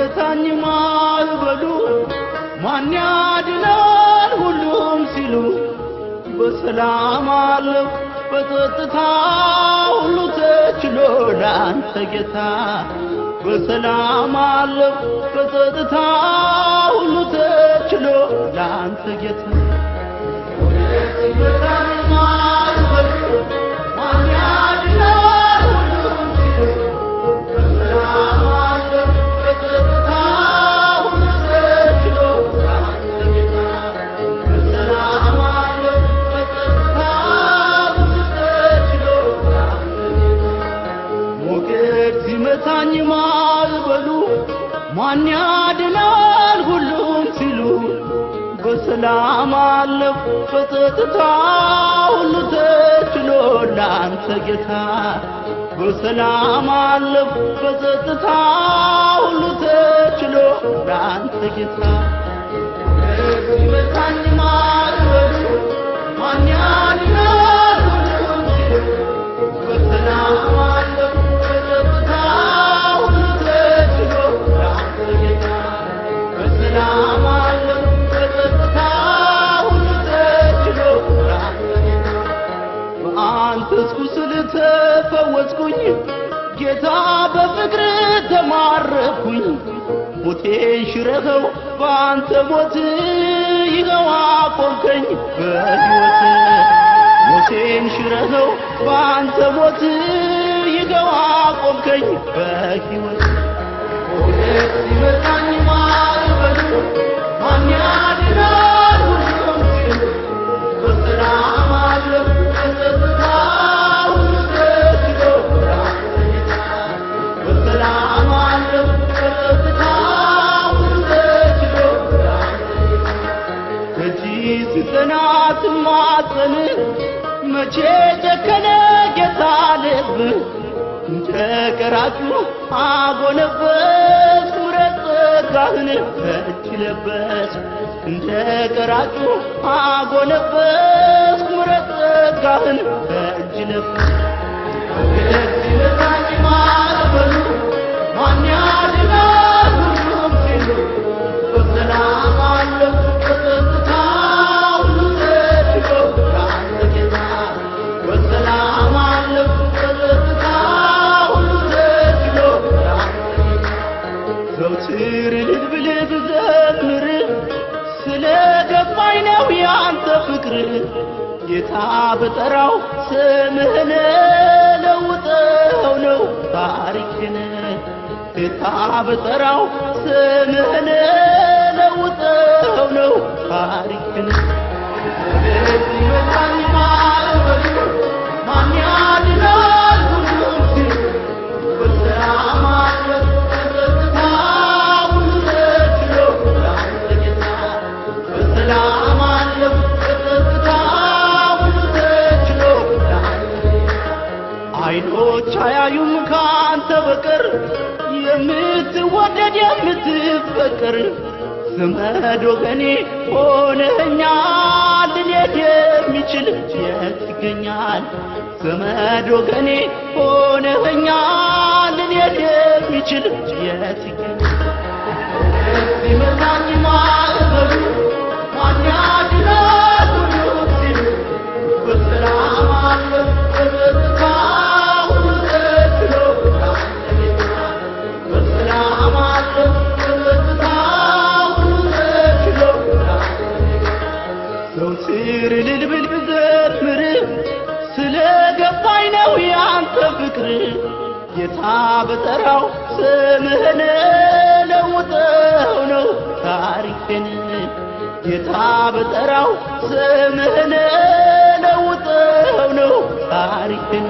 ሲመታኝ ማዕበሉ ማን ያድናል ሁሉም ሲሉ በሰላም አለሁ በጸጥታ ሁሉ ተችሎ ላንተ ጌታ በሰላም አለሁ በጸጥታ ሁሉ ተችሎ ላንተ ጌታ ሲመታኝ ማዕበሉ ማን ያድናል ሁሉም ሲሉ በሰላም አለሁ በጸጥታ ሁሉ ተችሎ ላንተ ጌታ በሰላም አለሁ በጸጥታ ሁሉ ተችሎ ላንተ ጌታ ሞገድ ሲመታኝ ማዕበሉ ማን ያድናል ሁሉም ሲሉ በሰላም አለሁ በጸጥታ ሁሉ ተችሎ ላንተ ጌታ በሰላም አለሁ በጸጥታ ሁሉ ተችሎ ላንተ ጌታ ሲመታኝ ማዕበሉ ማን ያድናል ሁሉም ሲሉ በሰላም አለሁ በጸጥታ ሁሉ ተችሎ ላንተ ጌታ በሰላም አለሁ በጸጥታ ሁሉ ተችሎ ላንተ ጌታ በአንተስ ቁስል ተፈወስኩኝ ጌታ በፍቅር ተማረኩኝ ሞቴን ሽረኸው በአንተ ሞት ይኸው አቆምከኝ በሕይወት ሞቴን ሽረኸው በአንተ ሞት ይኸው አቆምከኝ በሕይወት ሞገድ ሲመታኝ ማዕበሉ ማን ያድናል ሁሉም ሲሉ በሰላም አለሁ በጸጥታ ሁሉ ተችሎ ላንተ ጌታ በሰላም አለሁ በጸጥታ ሁሉ ተችሎ ላንተ ጌታ ከዚህ ስጸና ስማጸን መቼ ጨከነ ጌታ ልብ እንደ ቀራጩ አጎነበስ ምሕረት ጸጋህን እጅ ለበስ እንደ ቀራጩ አጎነበስ ምሕረት ጸጋህን እጅ ለበስ ሞገድ ሲመታኝ ማዕበሉ ማን ያድናል ሁሉም ሲሉ በሰላም አለሁ በጸጥታ ሁሉ ተችሎ ላንተ ጌታ በሰላም አለሁ በጸጥታ ሁሉ ተችሎ ላንተ ጌታ ዘወትር ልብል ብዘምር ስለገባኝ ነው ያንተ ፍቅር ጌታ በጠራው ስምህን ለውጠው ነው ታሪክን ጌታ በጠራው ስምህን ለውጠው ነው ታሪክን ሲመታኝ ማዕበሉ ማን ያድናል ሁሉም ሲሉ በሰላም አለሁ በጸጥታ ሁሉ ተችሎ ላንተ ጌታ በሰላም አለሁ በጸጥታ ሁሉ ተችሎ ላንተ ጌታ ዓይኖች አያዩም ካንተ በቀር የምትወደድ የምትፈቀር ዘመድ ወገኔ ሆነኸኛል ልሄድ የሚችል የት ይገኛል ዘመድ ወገኔ ሆነኸኛል ልሄድ የሚችል የት ይገኛል ሲመታኝ ማዕበሉ ማን ያድናል ሁሉም ሲሉ በሰላም አለሁ በጸጥታ ሁሉ ተችሎ ላንተ ጌታ በሰላም አለሁ በጸጥታ ሁሉ ተችሎ ላንተ ጌታ ዘወትር ልብል ብዘምር ስለገባኝ ነው ያንተ ፍቅር ጌታ በጠራው ስምህን ለውጠው ነው ታሪክን ጌታ በጠራው ስምህን ለውጠው ነው ታሪክን